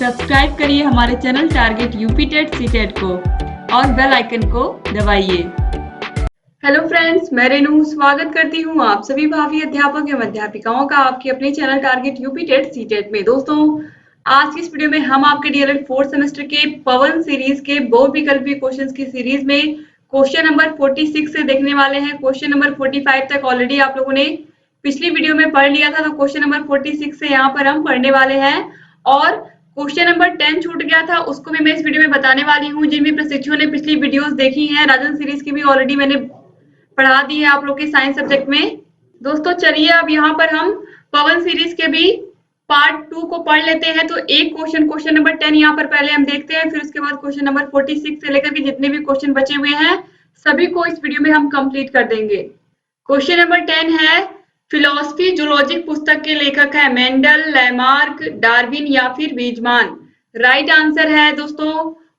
Subscribe करिए हमारे channel target UP TET CTET को और बेल आइकन को दबाइए। हेलो फ्रेंड्स, मैं रेनू स्वागत करती हूँ आप सभी भावी अध्यापक एवं अध्यापिकाओं का आपके अपने channel target UP TET CTET में। दोस्तों, आज की इस वीडियो में हम आपके डीएलएड 4th सेमेस्टर के पवन सीरीज के बहुविकल्पी क्वेश्चंस की सीरीज में क्वेश्चन नंबर 46 से देखने वाले हैं। क्वेश्चन नंबर 45 तक ऑलरेडी आप लोगों ने पिछली वीडियो में पढ़ लिया था, तो क्वेश्चन नंबर 46 से यहाँ पर हम पढ़ने वाले हैं। और क्वेश्चन नंबर 10 छूट गया था, उसको भी मैं इस वीडियो में बताने वाली हूँ। जिन भी प्रशिक्षुओं ने पिछली वीडियोस देखी हैं, राजन सीरीज की भी ऑलरेडी मैंने पढ़ा दी है आप लोग के साइंस सब्जेक्ट में। दोस्तों चलिए अब यहाँ पर हम पवन सीरीज के भी पार्ट 2 को पढ़ लेते हैं। तो एक क्वेश्चन नंबर 10 यहाँ पर पहले हम देखते हैं, फिर उसके बाद क्वेश्चन नंबर 46 से लेकर के जितने भी क्वेश्चन बचे हुए हैं सभी को इस वीडियो में हम कंप्लीट कर देंगे। क्वेश्चन नंबर 10 है, फिलोसफी जूलॉजिक पुस्तक के लेखक है मेंडल, लैमार्क, डार्विन या फिर वीजमान। राइट आंसर है दोस्तों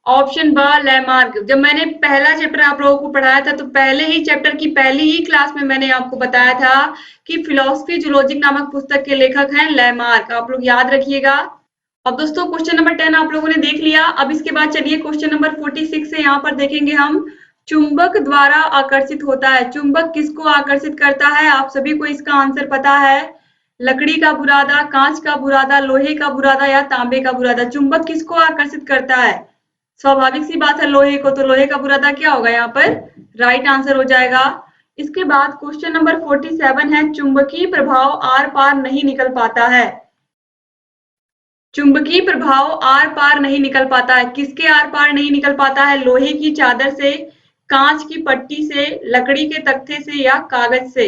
ऑप्शन ब लैमार्क। जब मैंने पहला चैप्टर आप लोगों को पढ़ाया था तो पहले ही चैप्टर की पहली ही क्लास में मैंने आपको बताया था कि फिलोसफी जूलॉजिक नामक पुस्तक के लेखक हैं लैमार्क। आप लोग याद रखिएगा। अब दोस्तों क्वेश्चन नंबर 10 आप लोगों ने देख लिया। अब इसके बाद चलिए क्वेश्चन नंबर 46 से यहाँ पर देखेंगे हम। चुंबक द्वारा आकर्षित होता है। चुंबक किसको आकर्षित करता है? आप सभी को इसका आंसर पता है। लकड़ी का बुरादा, कांच का बुरादा, लोहे का बुरादा या तांबे का बुरादा। चुंबक किसको आकर्षित करता है? स्वाभाविक सी बात है लोहे को, तो लोहे का बुरादा क्या होगा यहाँ पर? राइट आंसर हो जाएगा। इसके बाद क्वेश्चन नंबर 47 है, चुंबकीय प्रभाव आर पार नहीं निकल पाता है। चुंबकीय प्रभाव आर पार नहीं निकल पाता है। किसके आर पार नहीं निकल पाता है? लोहे की चादर से, कांच की पट्टी से, लकड़ी के तख्ते से या कागज से।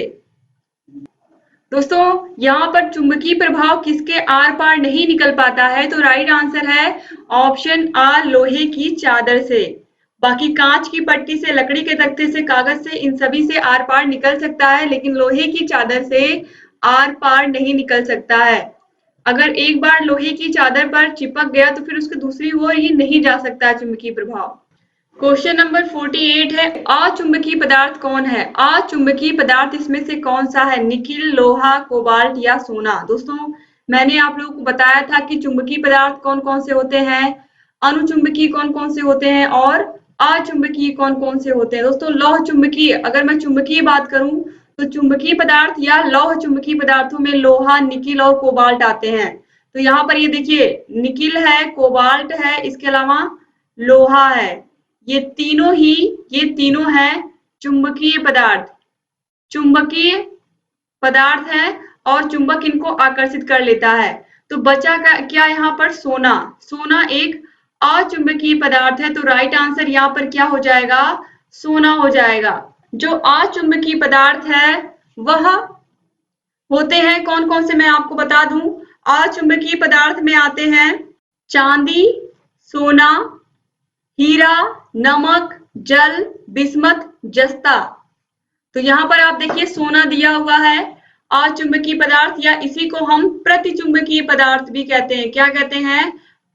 दोस्तों यहाँ पर चुंबकीय प्रभाव किसके आर पार नहीं निकल पाता है? तो राइट आंसर है ऑप्शन आ लोहे की चादर से। बाकी कांच की पट्टी से, लकड़ी के तख्ते से, कागज से, इन सभी से आर पार निकल सकता है, लेकिन लोहे की चादर से आर पार नहीं निकल सकता है। अगर एक बार लोहे की चादर पर चिपक गया तो फिर उसके दूसरी ओर ही नहीं जा सकता है चुंबकीय प्रभाव। क्वेश्चन नंबर 48 है, अचुंबकीय पदार्थ कौन है? अचुंबकीय पदार्थ इसमें से कौन सा है? निकिल, लोहा, कोबाल्ट या सोना। दोस्तों मैंने आप लोगों को बताया था कि चुंबकीय पदार्थ कौन कौन से होते हैं, अनुचुंबकीय कौन कौन से होते हैं और अचुंबकीय कौन कौन से होते हैं। दोस्तों लौह चुंबकीय, अगर मैं चुंबकीय बात करूं तो चुंबकीय पदार्थ या लौह चुंबकीय पदार्थों में लोहा, निकिल और कोबाल्ट आते हैं। तो यहाँ पर ये देखिए निकिल है, कोबाल्ट है, इसके अलावा लोहा है। ये तीनों है चुंबकीय पदार्थ। चुंबकीय पदार्थ है और चुंबक इनको आकर्षित कर लेता है। तो बचा क्या यहाँ पर? सोना। सोना एक अचुंबकीय पदार्थ है, तो राइट आंसर यहाँ पर क्या हो जाएगा? सोना हो जाएगा। जो अचुंबकीय पदार्थ है वह होते हैं कौन कौन से मैं आपको बता दूं। अचुंबकीय पदार्थ में आते हैं चांदी, सोना, हीरा, नमक, जल, बिस्मथ, जस्ता। तो यहाँ पर आप देखिए सोना दिया हुआ है अचुंबकीय पदार्थ, या इसी को हम प्रतिचुंबकीय पदार्थ भी कहते हैं। क्या कहते हैं?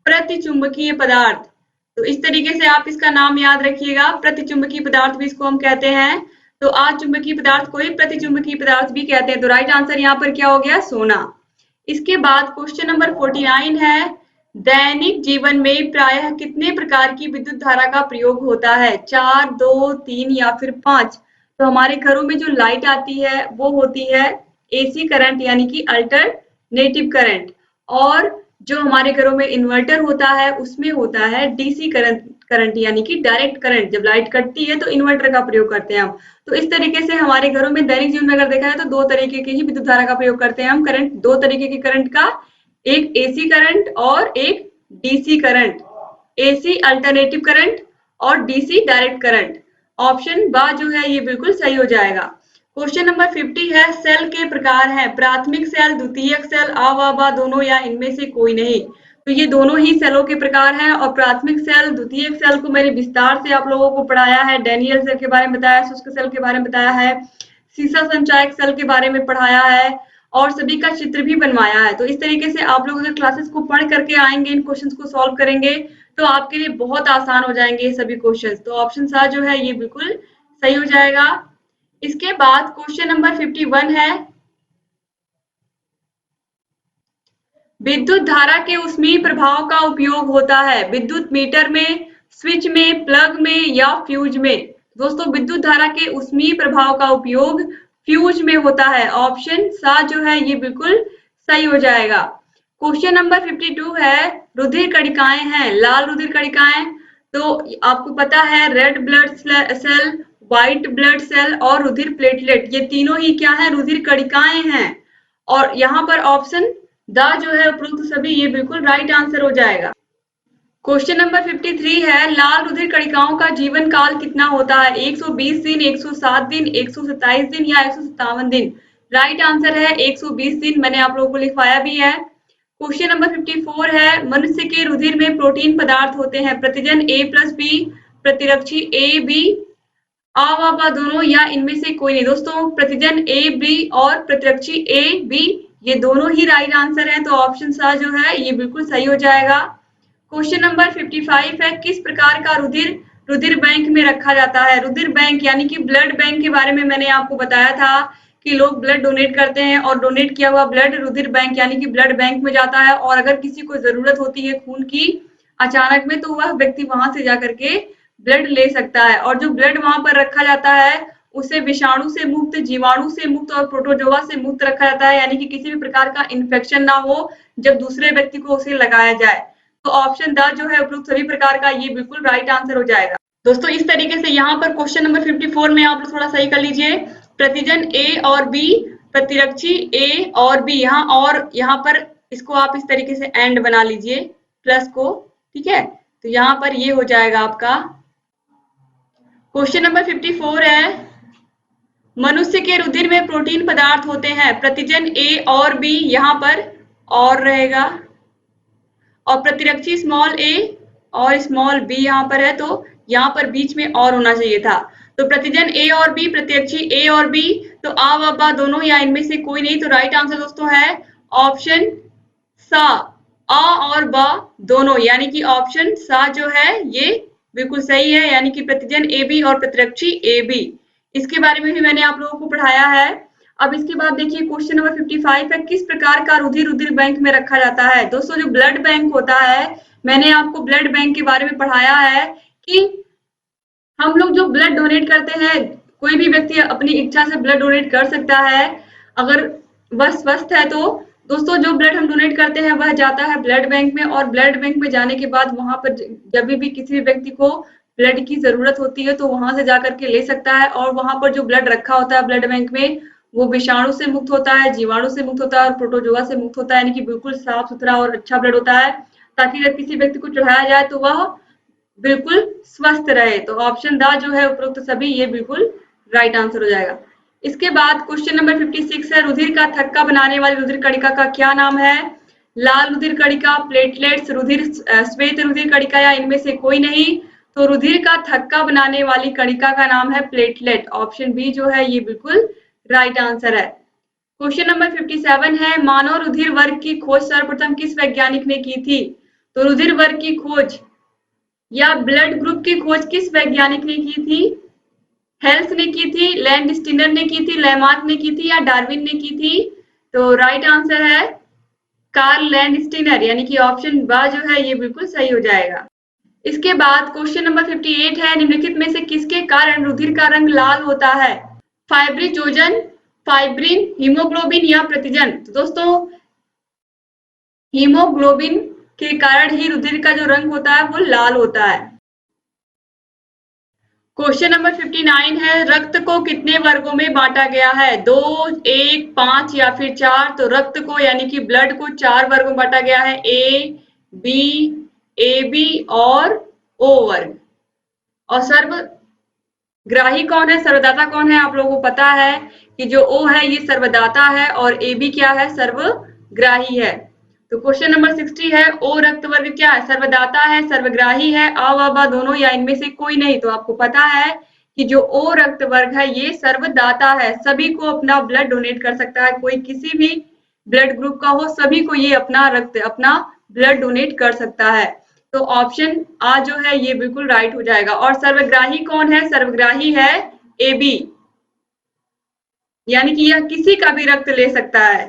प्रतिचुंबकीय पदार्थ। तो इस तरीके से आप इसका नाम याद रखिएगा, प्रतिचुंबकीय पदार्थ भी इसको हम कहते हैं। तो अचुंबकीय पदार्थ को ही प्रतिचुंबकीय पदार्थ भी कहते हैं। तो राइट आंसर यहाँ पर क्या हो गया? सोना। इसके बाद क्वेश्चन नंबर 49 है, दैनिक जीवन में प्रायः कितने प्रकार की विद्युत धारा का प्रयोग होता है? 4, 2, 3 या फिर 5। तो हमारे घरों में जो लाइट आती है वो होती है एसी करंट यानी कि अल्टरनेटिव करंट, और जो हमारे घरों में इन्वर्टर होता है उसमें होता है डीसी करंट यानी कि डायरेक्ट करंट। जब लाइट कटती है तो इन्वर्टर का प्रयोग करते हैं हम। तो इस तरीके से हमारे घरों में दैनिक जीवन में अगर देखा है तो दो तरीके की ही विद्युत धारा का प्रयोग करते हैं हम। करंट दो तरीके के करंट का, एक एसी करंट और एक DC current. AC alternative current और डीसी डायरेक्ट करंट। ऑप्शन बा जो है ये बिल्कुल सही हो जाएगा। क्वेश्चन नंबर 50 है, सेल के प्रकार हैं प्राथमिक सेल, द्वितीयक सेल, अ, दोनों या इनमें से कोई नहीं। तो ये दोनों ही सेलों के प्रकार हैं, और प्राथमिक सेल, द्वितीयक सेल को मैंने विस्तार से आप लोगों को पढ़ाया है। डेनियल सेल के बारे में बताया है, शुष्क सेल के बारे में बताया है, सीसा संचायक सेल के बारे में पढ़ाया है और सभी का चित्र भी बनवाया है। तो इस तरीके से आप लोग अगर क्लासेस को पढ़ करके आएंगे, इन क्वेश्चंस को सॉल्व करेंगे तो आपके लिए बहुत आसान हो जाएंगे ये सभी क्वेश्चंस। तो ऑप्शन सा जो है ये बिल्कुल सही हो जाएगा। इसके बाद क्वेश्चन नंबर 51 है, विद्युत धारा के ऊष्मीय प्रभाव का उपयोग होता है विद्युत मीटर में, स्विच में, प्लग में या फ्यूज में। दोस्तों विद्युत धारा के ऊष्मीय प्रभाव का उपयोग फ्यूज में होता है। ऑप्शन सा जो है ये बिल्कुल सही हो जाएगा। क्वेश्चन नंबर 52 है, रुधिर कणिकाएं हैं, लाल रुधिर कणिकाएं, तो आपको पता है red blood cell, white blood cell और रुधिर प्लेटलेट, ये तीनों ही क्या है, रुधिर कणिकाएं हैं। और यहाँ पर ऑप्शन द जो है उपरोक्त सभी, ये बिल्कुल राइट आंसर हो जाएगा। क्वेश्चन नंबर 53 है, लाल रुधिर कणिकाओं का जीवन काल कितना होता है, 120 दिन, 107 दिन, 127 दिन या 157 दिन। राइट आंसर है 120 दिन, मैंने आप लोगों को लिखवाया भी है। क्वेश्चन नंबर 54 है, मनुष्य के रुधिर में प्रोटीन पदार्थ होते हैं, प्रतिजन ए प्लस बी, प्रतिरक्षी ए बी, आ व ब दोनों या इनमें से कोई नहीं। दोस्तों प्रतिजन ए बी और प्रतिरक्षी ए बी, ये दोनों ही राइट आंसर है, तो ऑप्शन सा जो है ये बिल्कुल सही हो जाएगा। क्वेश्चन नंबर 55 है, किस प्रकार का रुधिर रुधिर बैंक में रखा जाता है। रुधिर बैंक यानी कि ब्लड बैंक के बारे में मैंने आपको बताया था कि लोग ब्लड डोनेट करते हैं और डोनेट किया हुआ ब्लड रुधिर बैंक यानी कि ब्लड बैंक में जाता है, और अगर किसी को जरूरत होती है खून की अचानक में, तो वह व्यक्ति वहां से जाकर के ब्लड ले सकता है। और जो ब्लड वहां पर रखा जाता है उसे विषाणु से मुक्त, जीवाणु से मुक्त और प्रोटोजोआ से मुक्त रखा जाता है, यानी कि किसी भी प्रकार का इन्फेक्शन ना हो जब दूसरे व्यक्ति को उसे लगाया जाए। तो ऑप्शन द जो है उपरोक्त सभी प्रकार का, ये बिल्कुल राइट आंसर हो जाएगा। दोस्तों इस तरीके से यहाँ पर क्वेश्चन नंबर 54 में आप लोग थोड़ा सही कर लीजिए, प्रतिजन ए और बी, प्रतिरक्षी ए और बी, यहाँ पर इसको आप इस तरीके से एंड बना लीजिए प्लस को, ठीक है, तो यहाँ पर ये हो जाएगा आपका। क्वेश्चन नंबर 54 है, मनुष्य के रुधिर में प्रोटीन पदार्थ होते हैं, प्रतिजन ए और बी, यहाँ पर और रहेगा, और प्रतिरक्षी स्मॉल ए और स्मॉल बी यहाँ पर है, तो यहाँ पर बीच में और होना चाहिए था। तो प्रतिजन ए और बी, प्रतिरक्षी ए और बी, तो आ व बा दोनों या इनमें से कोई नहीं, तो राइट आंसर दोस्तों है ऑप्शन सा, आ और बा दोनों, यानी कि ऑप्शन सा जो है ये बिल्कुल सही है, यानी कि प्रतिजन ए बी और प्रतिरक्षी ए बी। इसके बारे में भी मैंने आप लोगों को पढ़ाया है। अब इसके बाद देखिए क्वेश्चन नंबर 55 है, किस प्रकार का रुधिर रुधिर बैंक में रखा जाता है। दोस्तों जो ब्लड बैंक होता है, मैंने आपको ब्लड बैंक के बारे में पढ़ाया है कि हम लोग जो ब्लड डोनेट करते हैं, कोई भी व्यक्ति अपनी इच्छा से ब्लड डोनेट कर सकता है अगर वह स्वस्थ है। तो दोस्तों जो ब्लड हम डोनेट करते हैं वह जाता है ब्लड बैंक में, और ब्लड बैंक में जाने के बाद वहां पर जब भी किसी भी व्यक्ति को ब्लड की जरूरत होती है तो वहां से जाकर के ले सकता है, और वहां पर जो ब्लड रखा होता है ब्लड बैंक में वो विषाणु से मुक्त होता है, जीवाणु से मुक्त होता है और प्रोटोजोआ से मुक्त होता है, यानी कि बिल्कुल साफ सुथरा और अच्छा ब्लड होता है, ताकि जब किसी व्यक्ति को चढ़ाया जाए तो वह बिल्कुल स्वस्थ रहे। तो ऑप्शन द जो है उपरोक्त सभी, ये बिल्कुल राइट आंसर हो जाएगा। इसके बाद क्वेश्चन नंबर 56 है, रुधिर का थक्का बनाने वाली रुधिर कणिका का क्या नाम है। लाल रुधिर कणिका, प्लेटलेट्स, रुधिर श्वेत रुधिर कणिका या इनमें से कोई नहीं। तो रुधिर का थक्का बनाने वाली कणिका का नाम है प्लेटलेट, ऑप्शन बी जो है ये बिल्कुल राइट आंसर है। क्वेश्चन नंबर 57 है, मानव रुधिर वर्ग की खोज सर्वप्रथम किस वैज्ञानिक ने की थी। तो रुधिर वर्ग की खोज या ब्लड ग्रुप की खोज किस वैज्ञानिक ने की थी। हेल्स ने की थी, लैंडस्टीनर ने की थी, लैमार्क ने की थी या डार्विन ने की थी। तो राइट आंसर है कार्ल लैंडस्टीनर, यानी कि ऑप्शन बा जो है ये बिल्कुल सही हो जाएगा। इसके बाद क्वेश्चन नंबर 58 है, निम्नलिखित में से किसके कारण रुधिर का रंग लाल होता है। फाइब्रिनोजन, फाइब्रिन, हीमोग्लोबिन या प्रतिजन। तो दोस्तों हीमोग्लोबिन के कारण ही रुधिर का जो रंग होता है वो लाल होता है। क्वेश्चन नंबर 59 है, रक्त को कितने वर्गों में बांटा गया है। 2, 1, 5 या फिर 4। तो रक्त को यानी कि ब्लड को 4 वर्गों में बांटा गया है, ए बी, ए बी और ओ वर्ग। और सर्वग्राही कौन है, सर्वदाता कौन है, आप लोगों को पता है कि जो ओ है ये सर्वदाता है और ए बी क्या है, सर्वग्राही है। तो क्वेश्चन नंबर 60 है, ओ रक्त वर्ग क्या है, सर्वदाता है, सर्वग्राही है, आ व बा दोनों या इनमें से कोई नहीं। तो आपको पता है कि जो ओ रक्त वर्ग है ये सर्वदाता है, सभी को अपना ब्लड डोनेट कर सकता है, कोई किसी भी ब्लड ग्रुप का हो, सभी को ये अपना ब्लड डोनेट कर सकता है। तो ऑप्शन आ जो है ये बिल्कुल राइट हो जाएगा। और सर्वग्राही कौन है, सर्वग्राही है ए बी, यानी कि यह किसी का भी रक्त ले सकता है।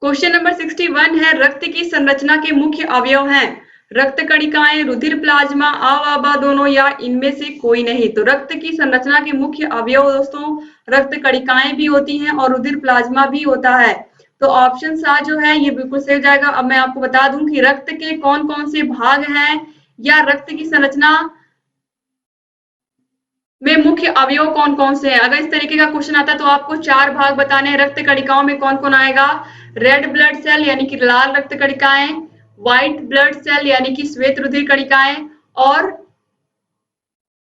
क्वेश्चन नंबर 61 है रक्त की संरचना के मुख्य अवयव हैं रक्त कणिकाएं, रुधिर प्लाज्मा, आवा दोनों या इनमें से कोई नहीं। तो रक्त की संरचना के मुख्य अवयव दोस्तों रक्त कणिकाएं भी होती हैं और रुधिर प्लाज्मा भी होता है। तो ऑप्शन सा जो है ये बिल्कुल सही हो जाएगा। अब मैं आपको बता दूं कि रक्त के कौन कौन से भाग हैं या रक्त की संरचना में मुख्य अवयव कौन कौन से हैं। अगर इस तरीके का क्वेश्चन आता है तो आपको 4 भाग बताने हैं। रक्त कणिकाओं में कौन कौन आएगा, रेड ब्लड सेल यानी कि लाल रक्त कणिकाएं, व्हाइट ब्लड सेल यानी कि श्वेत रुधिर कणिकाएं और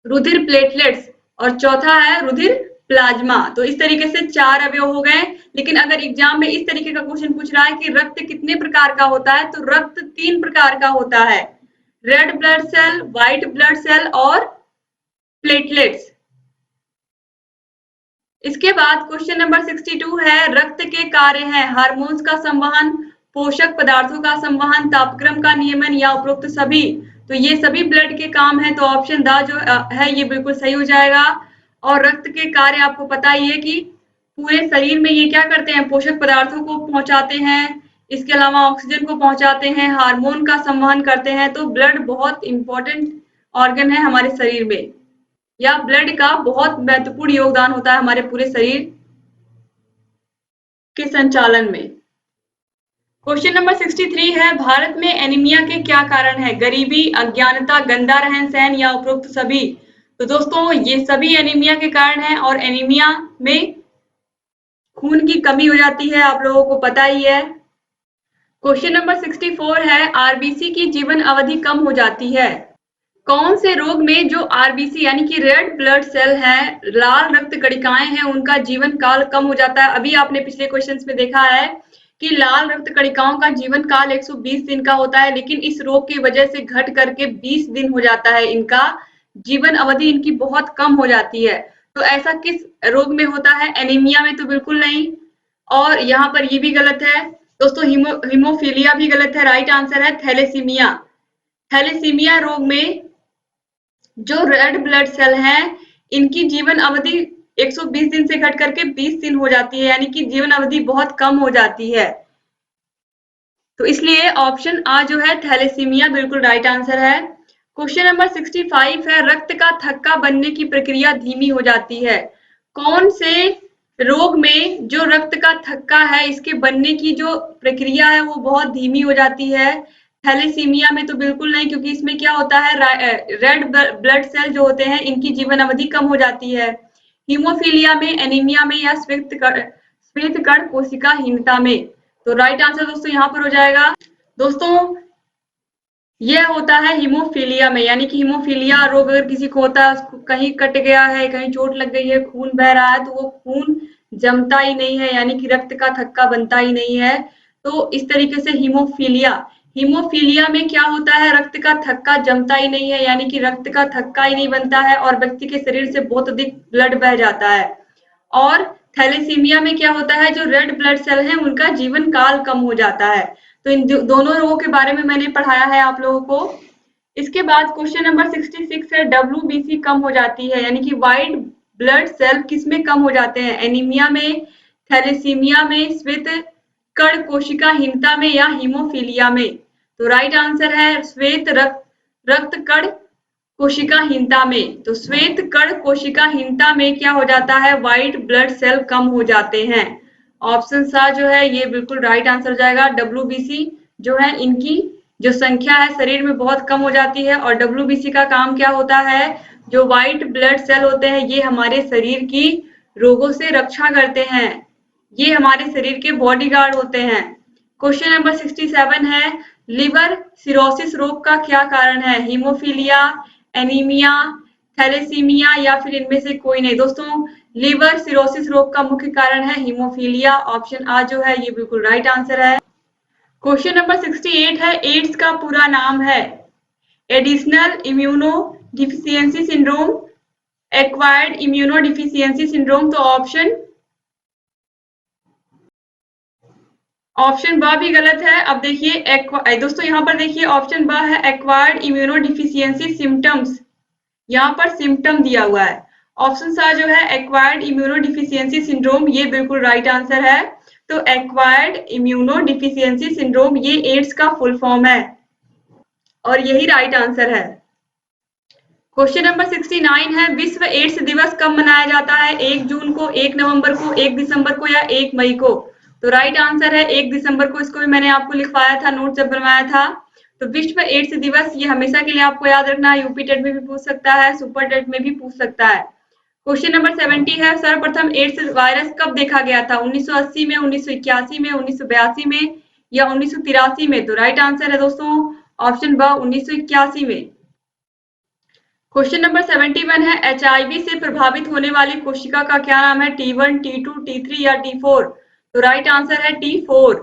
रुधिर प्लेटलेट्स और चौथा है रुधिर प्लाज्मा। तो इस तरीके से 4 अवयव हो गए। लेकिन अगर एग्जाम में इस तरीके का क्वेश्चन पूछ रहा है कि रक्त कितने प्रकार का होता है तो रक्त 3 प्रकार का होता है, red blood cell, white blood cell और प्लेटलेट्स। इसके बाद क्वेश्चन नंबर 62 है रक्त के कार्य हैं हार्मोन्स का संवहन, पोषक पदार्थों का संवहन, तापक्रम का नियमन या उपरोक्त सभी। तो ये सभी ब्लड के काम है। तो ऑप्शन द जो है ये बिल्कुल सही हो जाएगा। और रक्त के कार्य आपको पता ही है कि पूरे शरीर में ये क्या करते हैं, पोषक पदार्थों को पहुंचाते हैं, इसके अलावा ऑक्सीजन को पहुंचाते हैं, हार्मोन का संवहन करते हैं। तो ब्लड बहुत इंपॉर्टेंट ऑर्गन है हमारे शरीर में, या ब्लड का बहुत महत्वपूर्ण योगदान होता है हमारे पूरे शरीर के संचालन में। क्वेश्चन नंबर 63 है भारत में एनीमिया के क्या कारण है, गरीबी, अज्ञानता, गंदा रहन सहन या उपरोक्त सभी। तो दोस्तों ये सभी एनीमिया के कारण है और एनीमिया में खून की कमी हो जाती है, आप लोगों को पता ही है। क्वेश्चन नंबर 64 है आरबीसी की जीवन अवधि कम हो जाती है। कौन से रोग में जो आरबीसी यानी कि रेड ब्लड सेल है, लाल रक्त कणिकाएं हैं, उनका जीवन काल कम हो जाता है। अभी आपने पिछले क्वेश्चंस में देखा है कि लाल रक्त कणिकाओं का जीवन काल 120 दिन का होता है, लेकिन इस रोग की वजह से घट करके 20 दिन हो जाता है। इनका जीवन अवधि इनकी बहुत कम हो जाती है। तो ऐसा किस रोग में होता है, एनीमिया में तो बिल्कुल नहीं। और यहाँ पर ये भी गलत है दोस्तों, हीमोफीलिया भी गलत है। राइट आंसर है थैलेसीमिया। थैलेसीमिया रोग में जो रेड ब्लड सेल हैं इनकी जीवन अवधि 120 दिन से घट करके 20 दिन हो जाती है, यानी कि जीवन अवधि बहुत कम हो जाती है। तो इसलिए ऑप्शन आ जो है थैलेसीमिया बिल्कुल राइट आंसर है। क्वेश्चन नंबर 65 है रक्त का थक्का बनने की प्रक्रिया धीमी हो जाती है। कौन से रोग में जो रक्त का थक्का है इसके बनने की जो प्रक्रिया है वो बहुत धीमी हो जाती है। थैलेसीमिया में तो बिल्कुल नहीं, क्योंकि इसमें क्या होता है रेड ब्लड सेल जो होते हैं इनकी जीवन अवधि कम हो जाती है। हीमोफीलिया में, एनीमिया में या श्वेत कण कोशिकाहीनता में। तो राइट आंसर दोस्तों यहाँ पर हो जाएगा दोस्तों यह होता है हीमोफीलिया में, यानी कि हीमोफीलिया रोग अगर किसी को होता है, कहीं कट गया है, कहीं चोट लग गई है, खून बह रहा है, तो वो खून जमता ही नहीं है, यानी कि रक्त का थक्का बनता ही नहीं है। तो इस तरीके से हीमोफीलिया में क्या होता है, रक्त का थक्का जमता ही नहीं है, यानी कि रक्त का थक्का ही नहीं बनता है और व्यक्ति के शरीर से बहुत अधिक ब्लड बह जाता है। और थैलेसीमिया में क्या होता है, जो रेड ब्लड सेल है उनका जीवन काल कम हो जाता है। तो इन दोनों रोगों के बारे में मैंने पढ़ाया है आप लोगों को। इसके बाद क्वेश्चन नंबर 66 है WBC कम हो जाती है, यानी कि व्हाइट ब्लड सेल किसमें कम हो जाते हैं, एनीमिया में, थैलेसीमिया में, श्वेत कण कोशिकाहीनता में या हीमोफीलिया में। तो राइट आंसर है श्वेत रक्त कण कोशिकाहीनता में। तो श्वेत कण कोशिकाहीनता में क्या हो जाता है, व्हाइट ब्लड सेल कम हो जाते हैं। ऑप्शन सा जो है ये बिल्कुल राइट आंसर हो जाएगा। WBC जो है इनकी जो संख्या है शरीर में बहुत कम हो जाती है और WBC का काम क्या होता है, जो व्हाइट ब्लड सेल होते हैं ये हमारे शरीर की रोगों से रक्षा करते हैं, ये हमारे शरीर के बॉडीगार्ड होते हैं। क्वेश्चन नंबर 67 है लिवर सिरोसिस रोग का क्या कारण है, हीमोफीलिया, एनीमिया, थैलेसीमिया या फिर इनमें से कोई नहीं। दोस्तों लिवर सिरोसिस रोग का मुख्य कारण है हीमोफीलिया। ऑप्शन आ जो है ये बिल्कुल राइट आंसर है। क्वेश्चन नंबर 68 है एड्स का पूरा नाम है additional immuno deficiency syndrome, acquired immuno deficiency syndrome. तो ऑप्शन ब भी गलत है। अब देखिए दोस्तों यहाँ पर देखिए ऑप्शन ब है एक्वायर्ड इम्यूनो डिफिशियंसी सिम्टम्स, यहाँ पर सिम्टम दिया हुआ है। ऑप्शन सा जो है एक्वायर्ड इम्यूनो डिफिशियंसी सिंड्रोम ये बिल्कुल राइट आंसर है। तो एक्वायर्ड इम्यूनो डिफिशियंसी सिंड्रोम ये एड्स का फुल फॉर्म है और यही राइट आंसर है। क्वेश्चन नंबर 69 है, विश्व एड्स दिवस कब मनाया जाता है? 1 जून को, 1 नवंबर को, 1 दिसंबर को या 1 मई को? तो राइट आंसर है 1 दिसंबर को। इसको भी मैंने आपको लिखवाया था, नोट जब बनवाया था। तो विश्व एड्स दिवस ये हमेशा के लिए आपको याद रखना है, यूपी टेट में भी पूछ सकता है, सुपर टेट में भी पूछ सकता है। क्वेश्चन नंबर 70 है, सर्वप्रथम एड्स वायरस कब देखा गया था? 1980 में, 1981 में, 1982 में या 1983 में? तो राइट आंसर है दोस्तों ऑप्शन ब 1981 में। क्वेश्चन नंबर 71 है, एचआईवी से प्रभावित होने वाली कोशिका का क्या नाम है? T1, T2, T3 या T4? तो राइट आंसर है T4।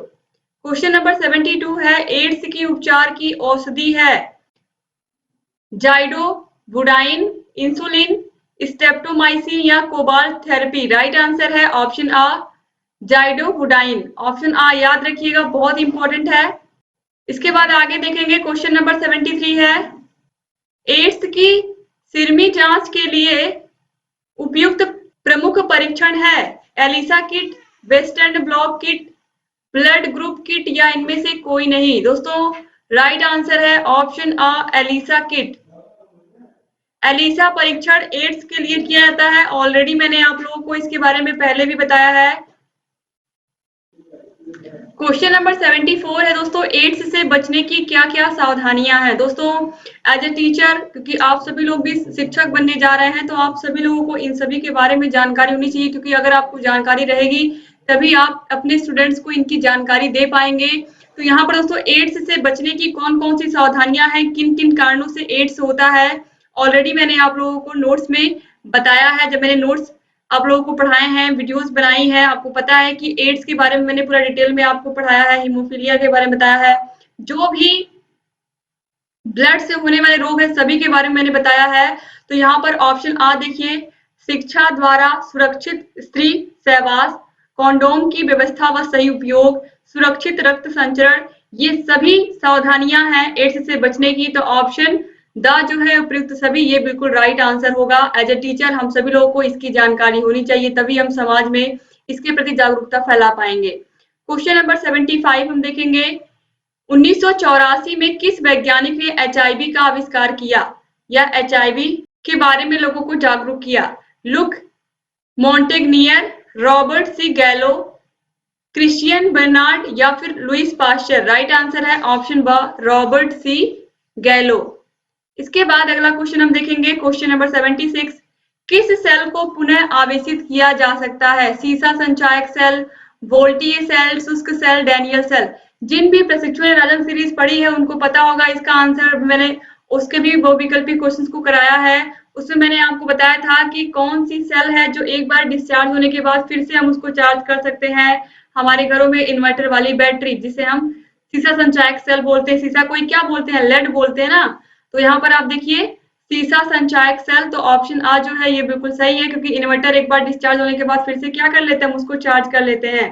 क्वेश्चन नंबर 72 है, एड्स की उपचार की औषधि है जाइडोवुडाइन, इंसुलिन, स्ट्रेप्टोमाइसिन या कोबाल्ट थेरेपी? राइट आंसर है ऑप्शन आ जाइडोवुडाइन। ऑप्शन आ याद रखिएगा, बहुत इंपॉर्टेंट है। इसके बाद आगे देखेंगे, क्वेश्चन नंबर 73 है, एड्स की सिरमी जांच के लिए उपयुक्त प्रमुख परीक्षण है ELISA kit, western blot kit, blood group kit या इनमें से कोई नहीं? दोस्तों राइट आंसर है ऑप्शन आ एलिसा किट। एलिसा परीक्षण एड्स के लिए किया जाता है, ऑलरेडी मैंने आप लोगों को इसके बारे में पहले भी बताया है। क्वेश्चन नंबर 74 है दोस्तों, एड्स से बचने की क्या क्या सावधानियां हैं? दोस्तों एज ए टीचर, क्योंकि आप सभी लोग भी शिक्षक बनने जा रहे हैं, तो आप सभी लोगों को इन सभी के बारे में जानकारी होनी चाहिए, क्योंकि अगर आपको जानकारी रहेगी तभी आप अपने स्टूडेंट्स को इनकी जानकारी दे पाएंगे। तो यहाँ पर दोस्तों एड्स से बचने की कौन कौन सी सावधानियां हैं, किन किन कारणों से एड्स होता है, ऑलरेडी मैंने आप लोगों को नोट्स में बताया है। जब मैंने नोट्स आप लोगों को पढ़ाए हैं, वीडियोस बनाई है, आपको पता है कि एड्स के बारे में मैंने पूरा डिटेल में आपको पढ़ाया है, हीमोफीलिया के बारे में बताया है, जो भी ब्लड से होने वाले रोग है सभी के बारे में मैंने बताया है। तो यहाँ पर ऑप्शन आ देखिए, शिक्षा द्वारा सुरक्षित स्त्री सहवास, कॉन्डोम की व्यवस्था व सही उपयोग, सुरक्षित रक्त संचरण, ये सभी सावधानियां हैं एड्स से बचने की। तो ऑप्शन द जो है उपयुक्त सभी, ये बिल्कुल राइट आंसर होगा। एज ए टीचर हम सभी लोगों को इसकी जानकारी होनी चाहिए, तभी हम समाज में इसके प्रति जागरूकता फैला पाएंगे। क्वेश्चन नंबर 75 हम देखेंगे, 1984 में किस वैज्ञानिक ने एचआईवी का आविष्कार किया या एचआईवी के बारे में लोगों को जागरूक किया? लुक मॉन्टेग्नियर, रॉबर्ट सी गैलो, क्रिश्चियन बर्नार्ड या फिर लुइस पास्चर? राइट आंसर है ऑप्शन ब रॉबर्ट सी गैलो। इसके बाद अगला क्वेश्चन हम देखेंगे, क्वेश्चन नंबर 76, किस सेल को पुनः आवेशित किया जा सकता है? सीसा संचायक सेल, वोल्टीय सेल, शुष्क सेल, डैनियल सेल? जिन भी प्रशिक्षु ने राजन सीरीज पढ़ी है उनको पता होगा इसका आंसर। मैंने उसके भी बहुविकल्पी क्वेश्चंस को कराया है, उसमें मैंने आपको बताया था कि कौन सी सेल है जो एक बार डिस्चार्ज होने के बाद फिर से हम उसको चार्ज कर सकते हैं। हमारे घरों में इन्वर्टर वाली बैटरी, जिसे हम सीसा संचायक सेल बोलते हैं, सीसा कोई क्या बोलते हैं, लेड बोलते हैं ना। तो यहाँ पर आप देखिए सीसा संचायक सेल, तो ऑप्शन आ जो है ये बिल्कुल सही है, क्योंकि इन्वर्टर एक बार डिस्चार्ज होने के बाद फिर से क्या कर लेते हैं, हम उसको चार्ज कर लेते हैं।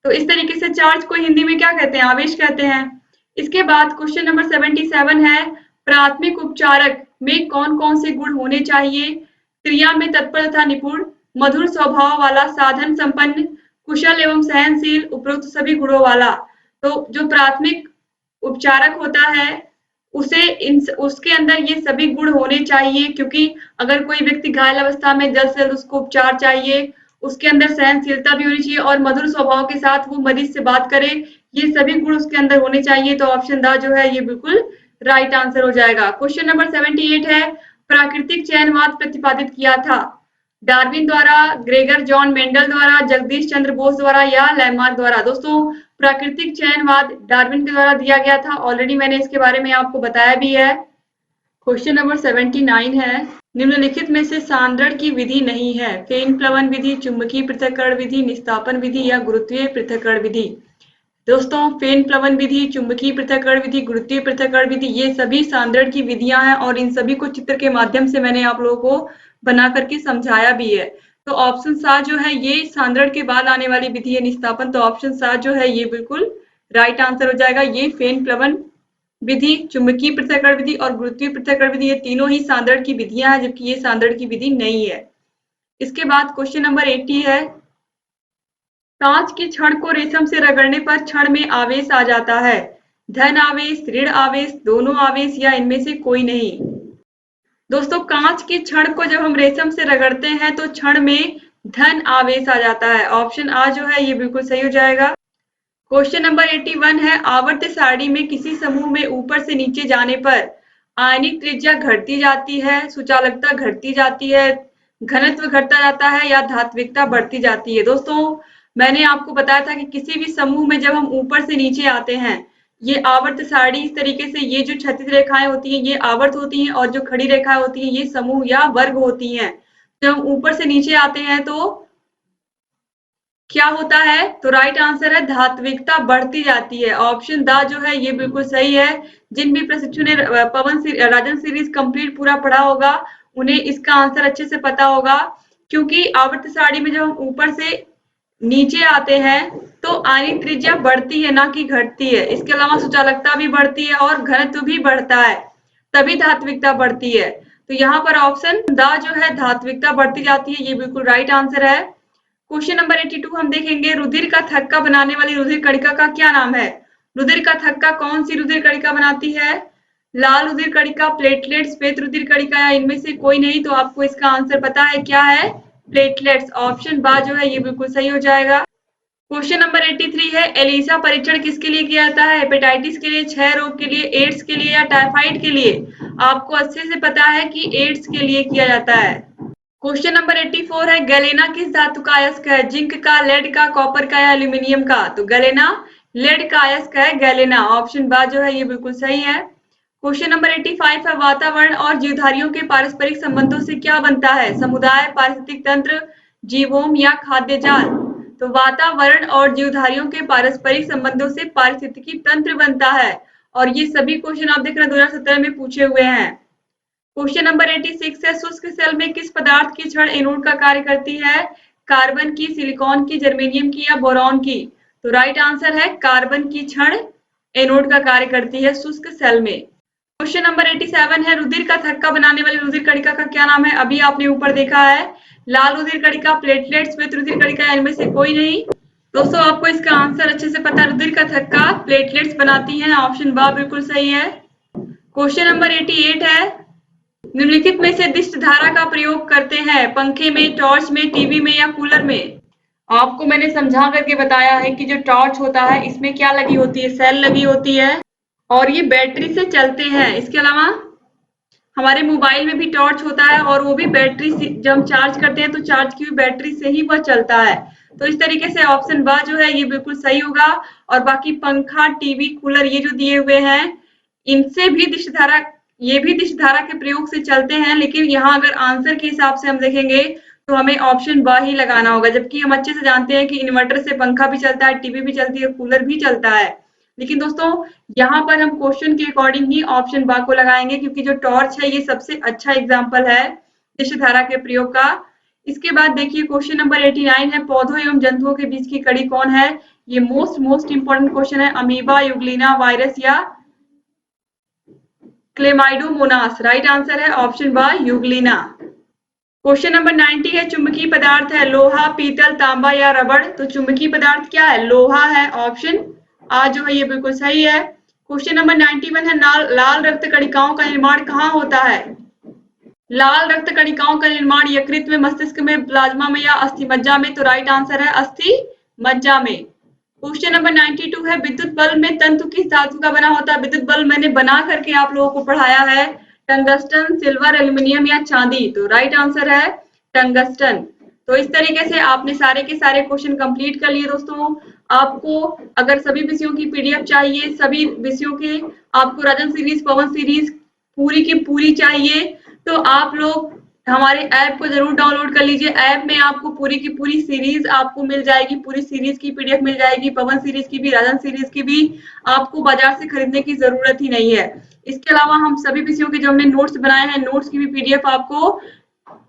तो इस तरीके से चार्ज को हिंदी में क्या कहते हैं, आवेश कहते हैं। इसके बाद क्वेश्चन नंबर 77 है, प्राथमिक उपचारक में कौन कौन से गुण होने चाहिए? क्रिया में तत्पर तथा निपुण, मधुर स्वभाव वाला, साधन संपन्न, कुशल एवं सहनशील, उपरोक्त सभी गुणों वाला? तो जो प्राथमिक उपचारक होता है उसके अंदर ये सभी गुण होने चाहिए, क्योंकि अगर कोई व्यक्ति घायल अवस्था में जल्द से जल्द उसको उपचार चाहिए, उसके अंदर सहनशीलता भी होनी चाहिए और मधुर स्वभाव के साथ वो मरीज से बात करे, ये सभी गुण उसके अंदर होने चाहिए। तो ऑप्शन द जो है ये बिल्कुल राइट आंसर हो जाएगा। क्वेश्चन नंबर 78 है, प्राकृतिक चयनवाद प्रतिपादित किया था डार्विन द्वारा, ग्रेगर जॉन मेंडल द्वारा, जगदीश चंद्र बोस द्वारा या लैमार्क द्वारा? दोस्तों प्राकृतिक चयनवाद डार्विन के द्वारा दिया गया था, ऑलरेडी मैंने इसके बारे में आपको बताया भी है। क्वेश्चन नंबर 79 है, निम्नलिखित में से सांद्रण की विधि नहीं है? फेन प्लवन विधि, चुंबकीय पृथक्करण विधि, निस्तापन विधि या गुरुत्वीय पृथक्करण विधि? दोस्तों फेन प्लवन विधि, चुंबकीय पृथक्करण विधि, गुरुत्वीय पृथक्करण विधि, ये सभी सांद्रण की विधियां हैं और इन सभी को चित्र के माध्यम से मैंने आप लोगों को बना करके समझाया भी है। तो ऑप्शन सा जो है ये सांद्रण के बाद आने वाली विधि है निस्तापन, तो ऑप्शन सा जो है ये बिल्कुल राइट आंसर हो जाएगा। ये फेन प्लवन विधि, चुंबकीय पृथक्करण विधि और गुरुत्वीय पृथक्करण विधि, ये तीनों ही सांद्रण की विधियां हैं, जबकि ये सांद्रण की विधि नहीं है। इसके बाद क्वेश्चन नंबर 80 है, कांच की छड़ को रेशम से रगड़ने पर छड़ में आवेश आ जाता है। धन आवेश, ऋण आवेश, दोनों आवेश या इनमें से कोई नहीं। दोस्तों, कांच की छड़ को जब हम रेशम से रगड़ते हैं तो छड़ में धन आवेश आ जाता है। ऑप्शन आ जो है ये बिल्कुल सही हो जाएगा। क्वेश्चन नंबर 81 है, आवर्त सारणी में किसी समूह में ऊपर से नीचे जाने पर आयनिक त्रिज्या घटती जाती है, सुचालकता घटती जाती है, घनत्व घटता जाता है या धात्विकता बढ़ती जाती है। दोस्तों, मैंने आपको बताया था कि किसी भी समूह में जब हम ऊपर से नीचे आते हैं, ये आवर्त सारणी इस तरीके से, ये जो क्षैतिज रेखाएं होती हैं ये आवर्त होती हैं और जो खड़ी रेखाएं होती हैं ये समूह या वर्ग होती हैं। जब हम ऊपर से नीचे आते हैं तो क्या होता है? तो राइट आंसर है धात्विकता बढ़ती जाती है। ऑप्शन द जो है ये बिल्कुल सही है। जिन भी प्रशिक्षु ने राजन सीरीज कंप्लीट पूरा पढ़ा होगा उन्हें इसका आंसर अच्छे से पता होगा, क्योंकि आवर्त सारणी में जब हम ऊपर से नीचे आते हैं तो आयनिक त्रिज्या बढ़ती है ना कि घटती है। इसके अलावा सुचालकता भी बढ़ती है और घनत्व भी बढ़ता है, तभी धात्विकता बढ़ती है। तो यहाँ पर ऑप्शन द जो है धात्विकता बढ़ती जाती है, ये बिल्कुल राइट आंसर है। क्वेश्चन नंबर 82 हम देखेंगे, रुधिर का थक्का बनाने वाली रुधिर कणिका का क्या नाम है? रुधिर का थक्का कौन सी रुधिर कणिका बनाती है? लाल रुधिर कणिका, प्लेटलेट, श्वेत रुधिर कणिका या इनमें से कोई नहीं। तो आपको इसका आंसर पता है क्या है? प्लेटलेट्स। ऑप्शन बा जो है ये बिल्कुल सही हो जाएगा। क्वेश्चन नंबर 83 है, एलिसा परीक्षण किसके लिए किया जाता है? हेपेटाइटिस के लिए, क्षय रोग के लिए, एड्स के लिए या टाइफाइड के लिए? आपको अच्छे से पता है कि एड्स के लिए किया जाता है। क्वेश्चन नंबर 84 है, गैलेना किस धातु का अयस्क है? जिंक का, लेड का, कॉपर का या एल्यूमिनियम का? तो गैलेना लेड का अयस्क है, गैलेना। ऑप्शन बा जो है ये बिल्कुल सही है। क्वेश्चन नंबर 85 है, वातावरण और जीवधारियों के पारस्परिक संबंधों से क्या बनता है? समुदाय, पारिस्थितिक तंत्र, जीवोम या खाद्य जाल? तो वातावरण और जीवधारियों के पारस्परिक संबंधों से पारिस्थितिकी तंत्र बनता है, और ये सभी क्वेश्चन आप देख रहे हैं 2017 में पूछे हुए हैं। क्वेश्चन नंबर 86 है, शुष्क सेल में किस पदार्थ की छड़ एनोड का कार्य करती है? कार्बन की, सिलिकॉन की, जर्मेनियम की या बोरॉन की? तो राइट आंसर है कार्बन की छड़ एनोड का कार्य करती है शुष्क सेल में। क्वेश्चन नंबर 87 है, रुधिर का थक्का बनाने वाली रुधिर कणिका का क्या नाम है? अभी आपने ऊपर देखा है, लाल रुधिर कणिका, प्लेटलेट, श्वेत रुधिर कणिका, इनमें से कोई नहीं। दोस्तों, आपको इसका आंसर अच्छे से पता है, रुधिर का थक्का प्लेटलेट्स बनाती है। ऑप्शन बा बिल्कुल सही है। क्वेश्चन नंबर 88 है, निम्नलिखित में से दिष्ट धारा का प्रयोग करते हैं? पंखे में, टॉर्च में, टीवी में या कूलर में? आपको मैंने समझा करके बताया है कि जो टॉर्च होता है इसमें क्या लगी होती है? सेल लगी होती है और ये बैटरी से चलते हैं। इसके अलावा हमारे मोबाइल में भी टॉर्च होता है और वो भी बैटरी से, जब हम चार्ज करते हैं तो चार्ज की हुई बैटरी से ही वह चलता है। तो इस तरीके से ऑप्शन बा जो है ये बिल्कुल सही होगा। और बाकी पंखा, टीवी, कूलर ये जो दिए हुए हैं इनसे भी दिष्ट धारा, ये भी दिष्ट धारा के प्रयोग से चलते हैं, लेकिन यहाँ अगर आंसर के हिसाब से हम देखेंगे तो हमें ऑप्शन बा ही लगाना होगा। जबकि हम अच्छे से जानते हैं कि इन्वर्टर से पंखा भी चलता है, टीवी भी चलती है, कूलर भी चलता है। लेकिन दोस्तों, यहाँ पर हम क्वेश्चन के अकॉर्डिंग ही ऑप्शन बा को लगाएंगे, क्योंकि जो टॉर्च है ये सबसे अच्छा एग्जाम्पल है दिष्ट धारा के प्रयोग का। इसके बाद देखिए क्वेश्चन नंबर 89 है, पौधों एवं जंतुओं के बीच की कड़ी कौन है? ये मोस्ट इंपॉर्टेंट क्वेश्चन है। अमीबा, यूग्लिना, वायरस या क्लेमाइडोमोनास? राइट आंसर है ऑप्शन बा यूग्लिना। क्वेश्चन नंबर 90 है, चुंबकीय पदार्थ है लोहा, पीतल, तांबा या रबड़? तो चुंबकीय पदार्थ क्या है? लोहा है। ऑप्शन आ जो है ये बिल्कुल सही है। क्वेश्चन नंबर 91 है, लाल रक्त कणिकाओं का निर्माण कहाँ होता है? लाल रक्त कणिकाओं का निर्माण यकृत में, मस्तिष्क में, प्लाज्मा में या अस्थि मज्जा में? तो राइट आंसर है अस्थि मज्जा में। क्वेश्चन नंबर 92 है, विद्युत बल्ब में तंतु किस धातु का बना होता है? विद्युत बल्ब मैंने बना करके आप लोगों को पढ़ाया है, टंगस्टन, सिल्वर, एल्यूमिनियम या चांदी? तो राइट आंसर है टंगस्टन। तो इस तरीके से आपने सारे के सारे क्वेश्चन कंप्लीट कर लिए। दोस्तों, आपको अगर सभी विषयों की पीडीएफ चाहिए, सभी विषयों के आपको राजन सीरीज, पवन सीरीज पूरी की पूरी चाहिए, तो आप लोग हमारे ऐप को जरूर डाउनलोड कर लीजिए। ऐप में आपको पूरी की पूरी सीरीज आपको मिल जाएगी, पूरी सीरीज की पीडीएफ मिल जाएगी, पवन सीरीज की भी, राजन सीरीज की भी। आपको बाजार से खरीदने की जरूरत ही नहीं है। इसके अलावा हम सभी विषयों के जो हमने नोट्स बनाए हैं, नोट्स की भी पीडीएफ आपको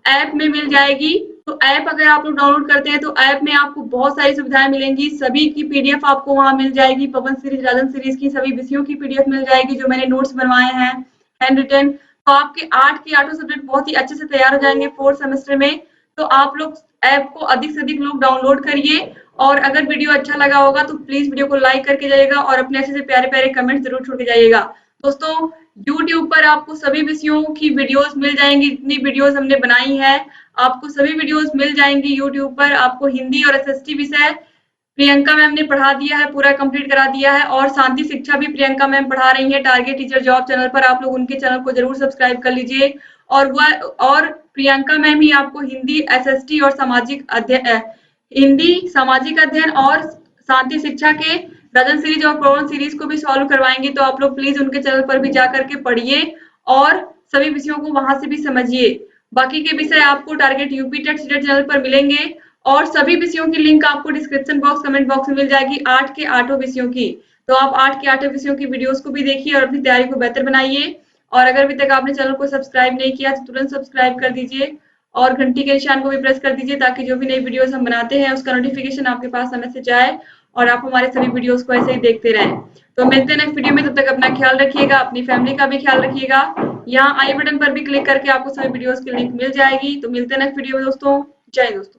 ऐप में मिल जाएगी। तो ऐप अगर आप लोग डाउनलोड करते हैं तो ऐप में आपको बहुत सारी सुविधाएं मिलेंगी, सभी की पीडीएफ आपको वहां मिल जाएगी। पवन सीरीज, राजन सीरीज की सभी विषयों की पीडीएफ मिल जाएगी, जो मैंने नोट्स बनवाए हैं हैंड रिटन। तो आपके 8 के 8 सब्जेक्ट बहुत ही अच्छे से तैयार हो जाएंगे 4th सेमेस्टर में। तो आप लोग ऐप को अधिक से अधिक लोग डाउनलोड करिए और अगर वीडियो अच्छा लगा होगा तो प्लीज वीडियो को लाइक करके जाइएगा और अपने ऐसे प्यारे प्यारे कमेंट जरूर छोड़ के जाइएगा। दोस्तों, यूट्यूब पर आपको सभी विषयों की वीडियोस मिल जाएंगी, जितनी वीडियोस हमने बनाई है आपको सभी वीडियोस मिल जाएंगी यूट्यूब पर। आपको हिंदी और एसएसटी विषय प्रियंका मैम ने पढ़ा दिया है, पूरा कंप्लीट करा दिया है, और शांति शिक्षा भी प्रियंका मैम पढ़ा रही है टारगेट टीचर जॉब चैनल पर। आप लोग उनके चैनल को जरूर सब्सक्राइब कर लीजिए। और प्रियंका मैम ही आपको हिंदी एसएसटी और हिंदी सामाजिक अध्ययन और शांति शिक्षा के रजन सीरीज और प्रवन सीरीज को भी सॉल्व करवाएंगे। तो आप लोग प्लीज उनके चैनल पर भी जाकर के पढ़िए और सभी विषयों को वहां से भी समझिए। बाकी के विषय आपको target UP TET CTET channel पर मिलेंगे और सभी विषयों की लिंक आपको डिस्क्रिप्शन बॉक्स कमेंट बॉक्स में मिल जाएगी 8 के 8 विषयों की। तो आप 8 के 8 विषयों की वीडियोस को भी देखिए और अपनी तैयारी को बेहतर बनाइए। और अगर अभी तक आपने चैनल को सब्सक्राइब नहीं किया तो तुरंत सब्सक्राइब कर दीजिए और घंटी के निशान को भी प्रेस कर दीजिए ताकि जो भी नई वीडियोस हम बनाते हैं उसका नोटिफिकेशन आपके पास समय से जाए और आप हमारे सभी वीडियोस को ऐसे ही देखते रहें। तो मिलते हैं नेक्स्ट वीडियो में, तब तक अपना ख्याल रखिएगा, अपनी फैमिली का भी ख्याल रखिएगा। यहाँ आई बटन पर भी क्लिक करके आपको सभी वीडियोस की लिंक मिल जाएगी। तो मिलते हैं नेक्स्ट वीडियो में दोस्तों। जय हिंद दोस्तों।